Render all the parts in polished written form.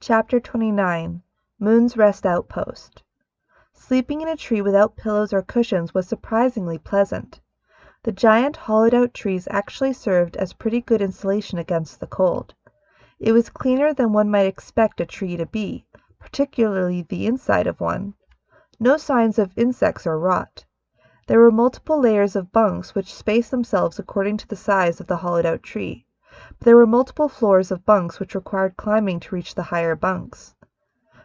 Chapter 29 Moon's Rest Outpost. Sleeping in a tree without pillows or cushions was surprisingly pleasant. The giant hollowed-out trees actually served as pretty good insulation against the cold. It was cleaner than one might expect a tree to be, particularly the inside of one. No signs of insects or rot. There were multiple layers of bunks which spaced themselves according to the size of the hollowed-out tree. But there were multiple floors of bunks which required climbing to reach the higher bunks.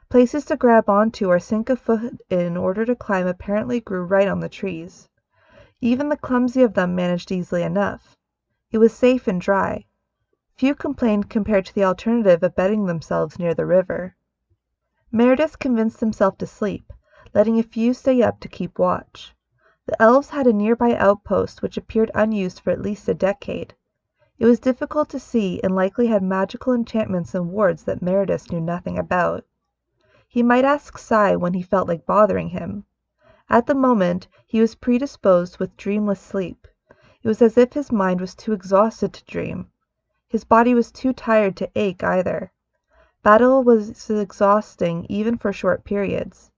Places to grab onto or sink a foot in order to climb apparently grew right on the trees. Even the clumsy of them managed easily enough. It was safe and dry. Few complained compared to the alternative of bedding themselves near the river. Meredith convinced himself to sleep, letting a few stay up to keep watch. The elves had a nearby outpost which appeared unused for at least a decade. It was difficult to see and likely had magical enchantments and wards that Meredith knew nothing about. He might ask Sai when he felt like bothering him. At the moment, he was predisposed with dreamless sleep. It was as if his mind was too exhausted to dream. His body was too tired to ache either. Battle was exhausting even for short periods.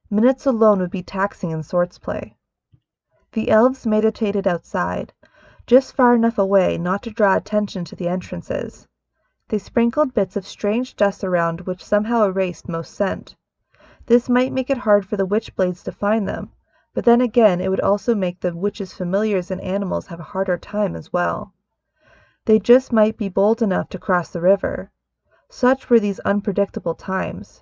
Minutes alone would be taxing in swordsplay. The elves meditated outside, just far enough away not to draw attention to the entrances. They sprinkled bits of strange dust around which somehow erased most scent. This might make it hard for the witch-blades to find them, but then again it would also make the witches' familiars and animals have a harder time as well. They just might be bold enough to cross the river. Such were these unpredictable times.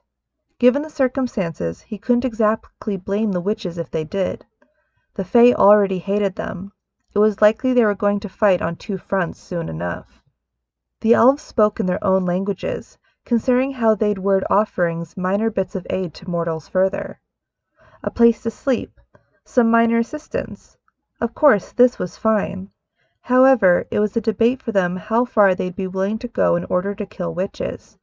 Given the circumstances, he couldn't exactly blame the witches if they did. The Fae already hated them. It was likely they were going to fight on two fronts soon enough. The elves spoke in their own languages, considering how they'd word offerings minor bits of aid to mortals further. A place to sleep, some minor assistance. Of course, this was fine. However, it was a debate for them how far they'd be willing to go in order to kill witches.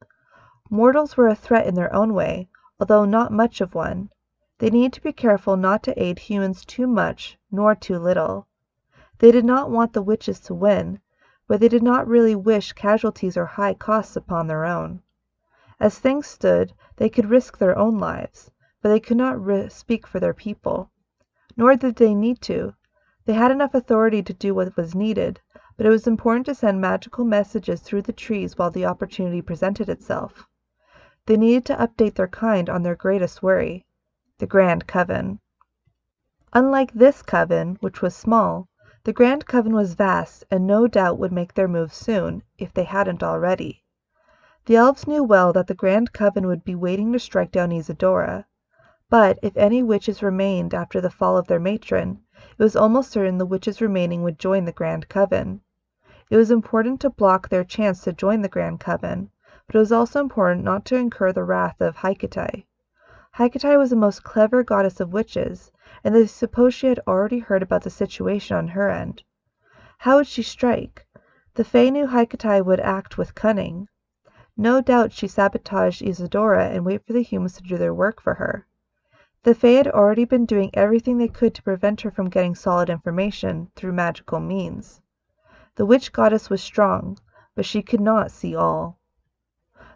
Mortals were a threat in their own way, although not much of one. They needed to be careful not to aid humans too much, nor too little. They did not want the witches to win, but they did not really wish casualties or high costs upon their own. As things stood, they could risk their own lives, but they could not speak for their people. Nor did they need to. They had enough authority to do what was needed, but it was important to send magical messages through the trees while the opportunity presented itself. They needed to update their kind on their greatest worry, the Grand Coven. Unlike this coven, which was small, the Grand Coven was vast and no doubt would make their move soon, if they hadn't already. The elves knew well that the Grand Coven would be waiting to strike down Isadora, but if any witches remained after the fall of their matron, it was almost certain the witches remaining would join the Grand Coven. It was important to block their chance to join the Grand Coven, but it was also important not to incur the wrath of Hecate. Hecate was the most clever goddess of witches, and they supposed she had already heard about the situation on her end. How would she strike? The Fae knew Hecate would act with cunning. No doubt she sabotaged Isadora and wait for the humans to do their work for her. The Fae had already been doing everything they could to prevent her from getting solid information through magical means. The witch goddess was strong, but she could not see all.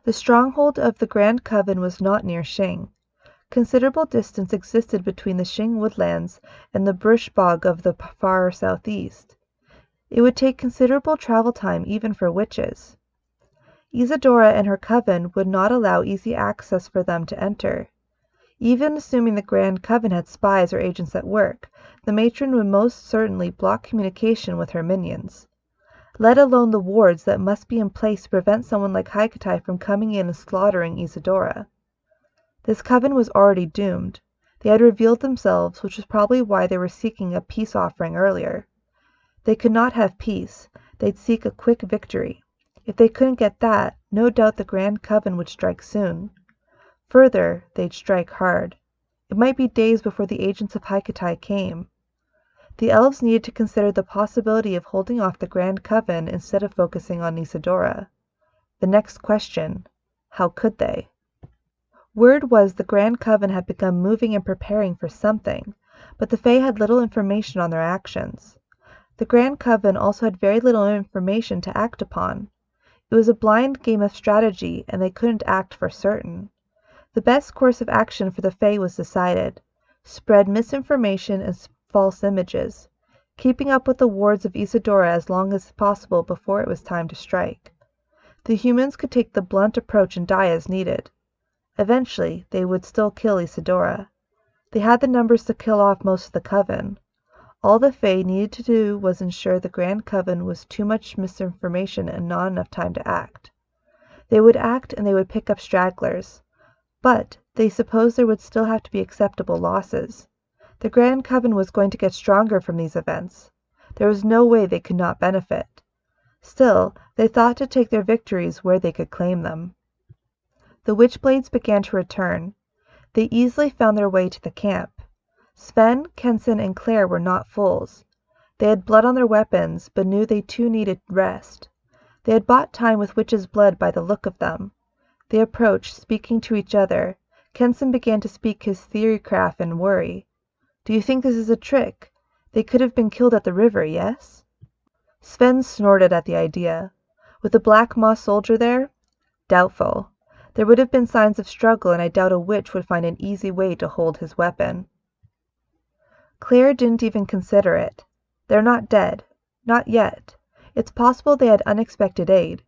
The stronghold of the Grand Coven was not near Shing. Considerable distance existed between the Shing woodlands and the brush bog of the far southeast. It would take considerable travel time even for witches. Isadora and her coven would not allow easy access for them to enter. Even assuming the Grand Coven had spies or agents at work, the matron would most certainly block communication with her minions. Let alone the wards that must be in place to prevent someone like Hecate from coming in and slaughtering Isadora. This coven was already doomed. They had revealed themselves, which was probably why they were seeking a peace offering earlier. They could not have peace. They'd seek a quick victory. If they couldn't get that, no doubt the Grand Coven would strike soon. Further, they'd strike hard. It might be days before the agents of Hecate came. The elves needed to consider the possibility of holding off the Grand Coven instead of focusing on Isadora. The next question, how could they? Word was the Grand Coven had begun moving and preparing for something, but the Fae had little information on their actions. The Grand Coven also had very little information to act upon. It was a blind game of strategy, and they couldn't act for certain. The best course of action for the Fae was decided: spread misinformation and false images, keeping up with the wards of Isidora as long as possible before it was time to strike. The humans could take the blunt approach and die as needed. Eventually, they would still kill Isidora. They had the numbers to kill off most of the Coven. All the Fae needed to do was ensure the Grand Coven was too much misinformation and not enough time to act. They would act and they would pick up stragglers. But they supposed there would still have to be acceptable losses. The Grand Coven was going to get stronger from these events. There was no way they could not benefit. Still, they thought to take their victories where they could claim them. The Witchblades began to return. They easily found their way to the camp. Sven, Kenson, and Claire were not fools. They had blood on their weapons, but knew they too needed rest. They had bought time with witch's blood by the look of them. They approached, speaking to each other. Kenson began to speak his theorycraft in worry. "Do you think this is a trick? They could have been killed at the river, yes?" Sven snorted at the idea. With a black moss soldier there? Doubtful. There would have been signs of struggle, and I doubt a witch would find an easy way to hold his weapon. Claire didn't even consider it. They're not dead. Not yet. It's possible they had unexpected aid.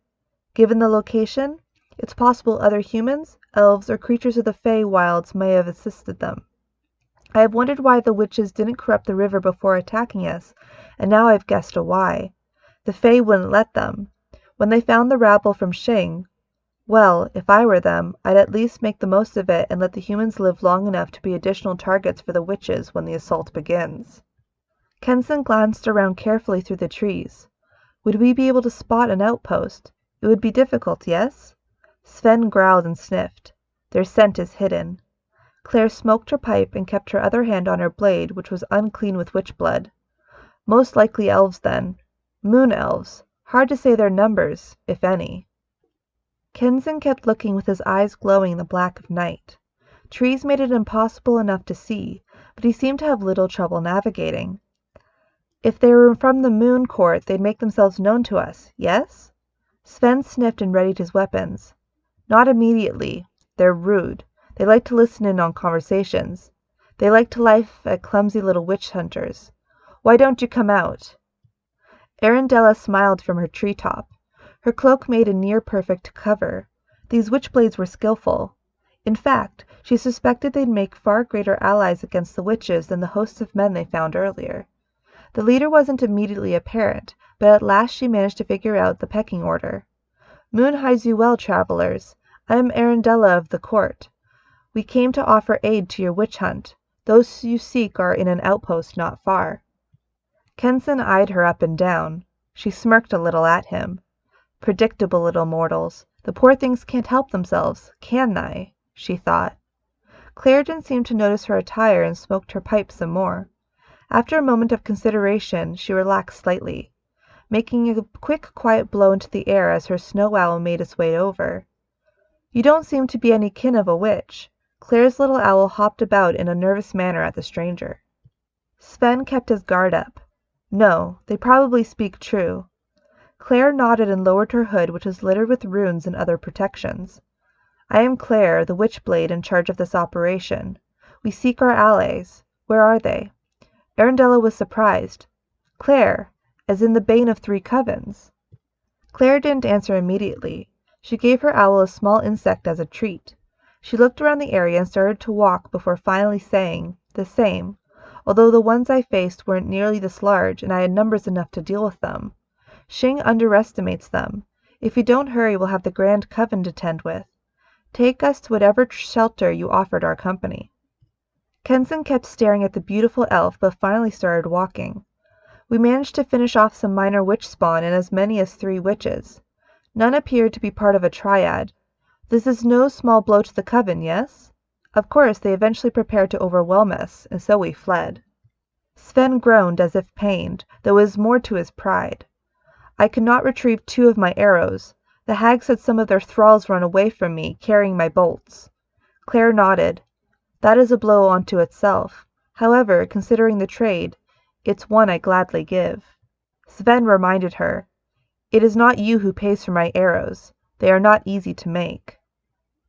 Given the location, it's possible other humans, elves, or creatures of the Fey wilds may have assisted them. I have wondered why the witches didn't corrupt the river before attacking us, and now I've guessed a why. The Fey wouldn't let them. When they found the rabble from Xing, well, if I were them, I'd at least make the most of it and let the humans live long enough to be additional targets for the witches when the assault begins. Kenson glanced around carefully through the trees. Would we be able to spot an outpost? It would be difficult, yes? Sven growled and sniffed. Their scent is hidden. Claire smoked her pipe and kept her other hand on her blade, which was unclean with witch blood. Most likely elves, then. Moon elves. Hard to say their numbers, if any. Kenson kept looking with his eyes glowing in the black of night. Trees made it impossible enough to see, but he seemed to have little trouble navigating. If they were from the Moon Court, they'd make themselves known to us, yes? Sven sniffed and readied his weapons. Not immediately. They're rude. They like to listen in on conversations. They like to laugh at clumsy little witch hunters. Why don't you come out? Arendella smiled from her treetop. Her cloak made a near-perfect cover. These witchblades were skillful. In fact, she suspected they'd make far greater allies against the witches than the hosts of men they found earlier. The leader wasn't immediately apparent, but at last she managed to figure out the pecking order. "Moon hides you well, travelers. I am Arendella of the court. We came to offer aid to your witch hunt. Those you seek are in an outpost not far." Kenson eyed her up and down. She smirked a little at him. Predictable little mortals. The poor things can't help themselves, can they? She thought. Claire didn't seem to notice her attire and smoked her pipe some more. After a moment of consideration, she relaxed slightly, making a quick, quiet blow into the air as her snow owl made its way over. "You don't seem to be any kin of a witch." Claire's little owl hopped about in a nervous manner at the stranger. Sven kept his guard up. "No, they probably speak true." Claire nodded and lowered her hood, which was littered with runes and other protections. "I am Claire, the Witchblade in charge of this operation. We seek our allies. Where are they?" Arendella was surprised. "Claire, as in the Bane of 3 Covens." Claire didn't answer immediately. She gave her owl a small insect as a treat. She looked around the area and started to walk before finally saying, "The same, although the ones I faced weren't nearly this large and I had numbers enough to deal with them. Xing underestimates them. If you don't hurry, we'll have the Grand Coven to tend with. Take us to whatever shelter you offered our company." Kenson kept staring at the beautiful elf, but finally started walking. "We managed to finish off some minor witch spawn and as many as 3 witches. None appeared to be part of a triad. This is no small blow to the Coven, yes? Of course, they eventually prepared to overwhelm us, and so we fled." Sven groaned as if pained, though it was more to his pride. "I could not retrieve 2 of my arrows. The hags had some of their thralls run away from me, carrying my bolts." Claire nodded. "That is a blow unto itself. However, considering the trade, it's one I gladly give." Sven reminded her. It is not you who pays for my arrows. They are not easy to make.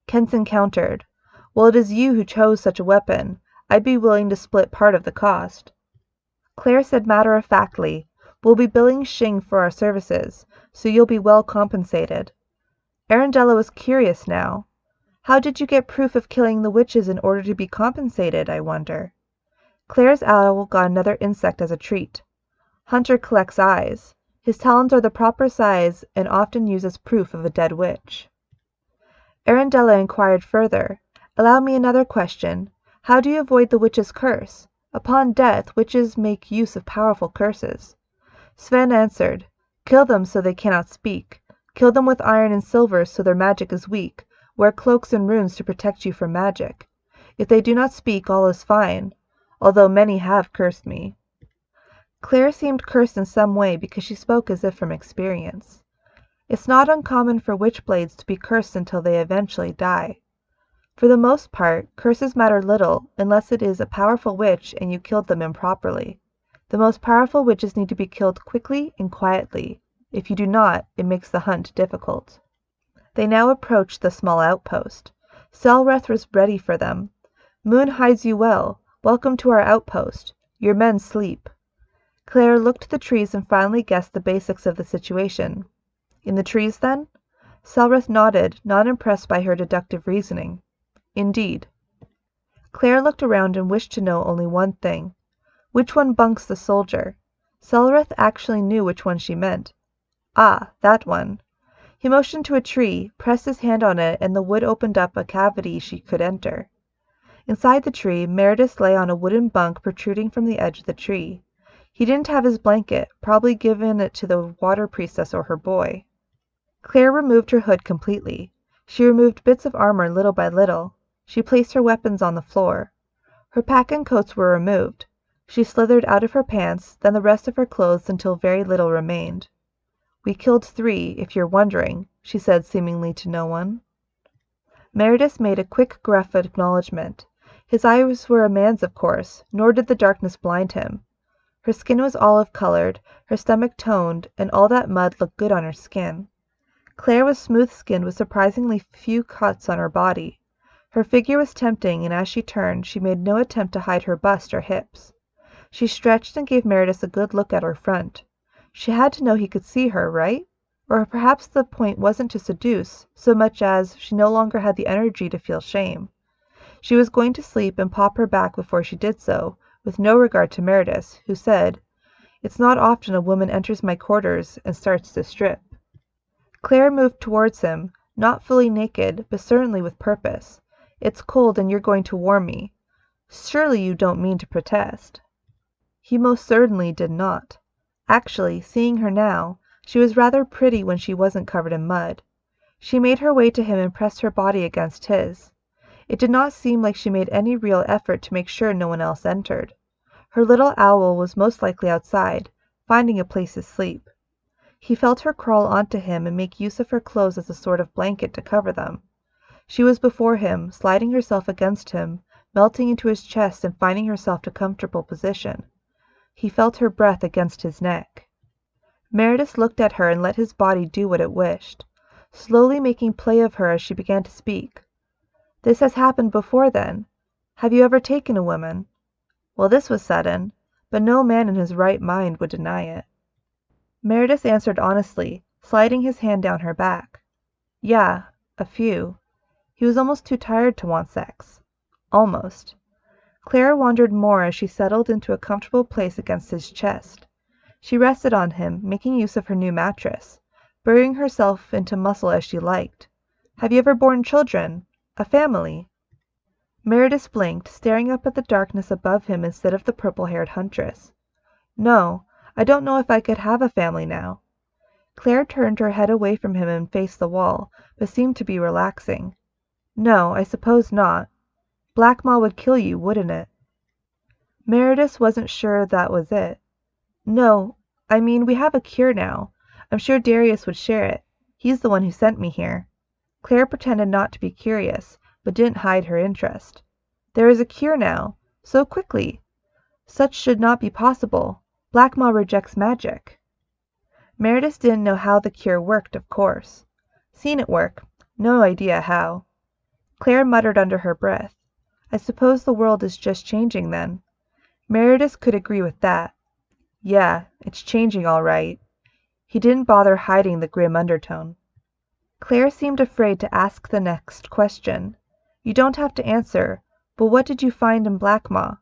Kenson countered, Well, it is you who chose such a weapon. I'd be willing to split part of the cost. Claire said matter-of-factly, We'll be billing Xing for our services, so you'll be well compensated. Arundella was curious now. How did you get proof of killing the witches in order to be compensated, I wonder? Claire's owl got another insect as a treat. Hunter collects eyes. His talons are the proper size and often used as proof of a dead witch. Arundella inquired further, Allow me another question. How do you avoid the witch's curse? Upon death, witches make use of powerful curses. Sven answered, Kill them so they cannot speak. Kill them with iron and silver so their magic is weak. Wear cloaks and runes to protect you from magic. If they do not speak, all is fine, although many have cursed me. Claire seemed cursed in some way because she spoke as if from experience. It's not uncommon for witchblades to be cursed until they eventually die. For the most part, curses matter little unless it is a powerful witch and you killed them improperly. The most powerful witches need to be killed quickly and quietly. If you do not, it makes the hunt difficult. They now approached the small outpost. Selreth was ready for them. Moon hides you well. Welcome to our outpost. Your men sleep. Claire looked at the trees and finally guessed the basics of the situation. In the trees, then? Selreth nodded, not impressed by her deductive reasoning. Indeed. Claire looked around and wished to know only one thing. Which one bunks the soldier? Selreth actually knew which one she meant. Ah, that one. He motioned to a tree, pressed his hand on it, and the wood opened up a cavity she could enter. Inside the tree, Meredith lay on a wooden bunk protruding from the edge of the tree. He didn't have his blanket, probably given it to the water priestess or her boy. Claire removed her hood completely. She removed bits of armor little by little. She placed her weapons on the floor. Her pack and coats were removed. She slithered out of her pants, then the rest of her clothes until very little remained. We killed 3, if you're wondering, she said seemingly to no one. Meredith made a quick gruff acknowledgement. His eyes were a man's, of course, nor did the darkness blind him. Her skin was olive-colored, her stomach toned, and all that mud looked good on her skin. Claire was smooth-skinned with surprisingly few cuts on her body. Her figure was tempting, and as she turned, she made no attempt to hide her bust or hips. She stretched and gave Meredith a good look at her front. She had to know he could see her, right? Or perhaps the point wasn't to seduce, so much as she no longer had the energy to feel shame. She was going to sleep and pop her back before she did so, with no regard to Meredith, who said, It's not often a woman enters my quarters and starts to strip. Claire moved towards him, not fully naked, but certainly with purpose. It's cold and you're going to warm me. Surely you don't mean to protest. He most certainly did not. Actually, seeing her now, she was rather pretty when she wasn't covered in mud. She made her way to him and pressed her body against his. It did not seem like she made any real effort to make sure no one else entered. Her little owl was most likely outside, finding a place to sleep. He felt her crawl onto him and make use of her clothes as a sort of blanket to cover them. She was before him, sliding herself against him, melting into his chest and finding herself a comfortable position. He felt her breath against his neck. Meredith looked at her and let his body do what it wished, slowly making play of her as she began to speak. This has happened before, then. Have you ever taken a woman? Well, this was sudden, but no man in his right mind would deny it. Meredith answered honestly, sliding his hand down her back. Yeah, a few. He was almost too tired to want sex. Almost. Claire wondered more as she settled into a comfortable place against his chest. She rested on him, making use of her new mattress, burying herself into muscle as she liked. Have you ever borne children? A family? Meredith blinked, staring up at the darkness above him instead of the purple-haired huntress. No, I don't know if I could have a family now. Claire turned her head away from him and faced the wall, but seemed to be relaxing. No, I suppose not. Black Maw would kill you, wouldn't it? Meredith wasn't sure that was it. No, I mean, we have a cure now. I'm sure Darius would share it. He's the one who sent me here. Claire pretended not to be curious, but didn't hide her interest. There is a cure now. So quickly. Such should not be possible. Black Maw rejects magic. Meredith didn't know how the cure worked, of course. Seen it work. No idea how. Claire muttered under her breath. I suppose the world is just changing then. Meredith could agree with that. Yeah, it's changing all right. He didn't bother hiding the grim undertone. Claire seemed afraid to ask the next question. You don't have to answer, but what did you find in Blackmaw?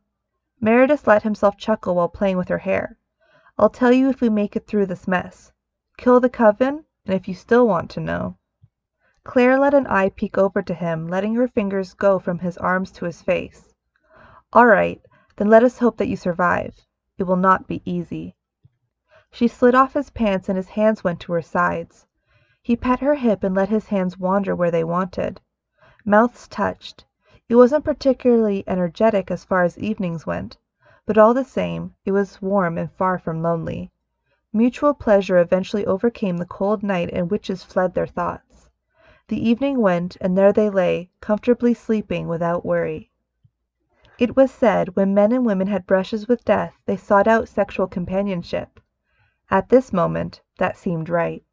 Meredith let himself chuckle while playing with her hair. I'll tell you if we make it through this mess. Kill the coven, and if you still want to know. Claire let an eye peek over to him, letting her fingers go from his arms to his face. All right, then let us hope that you survive. It will not be easy. She slid off his pants and his hands went to her sides. He pet her hip and let his hands wander where they wanted. Mouths touched. It wasn't particularly energetic as far as evenings went, but all the same, it was warm and far from lonely. Mutual pleasure eventually overcame the cold night and witches fled their thoughts. The evening went, and there they lay, comfortably sleeping without worry. It was said when men and women had brushes with death, they sought out sexual companionship. At this moment, that seemed right.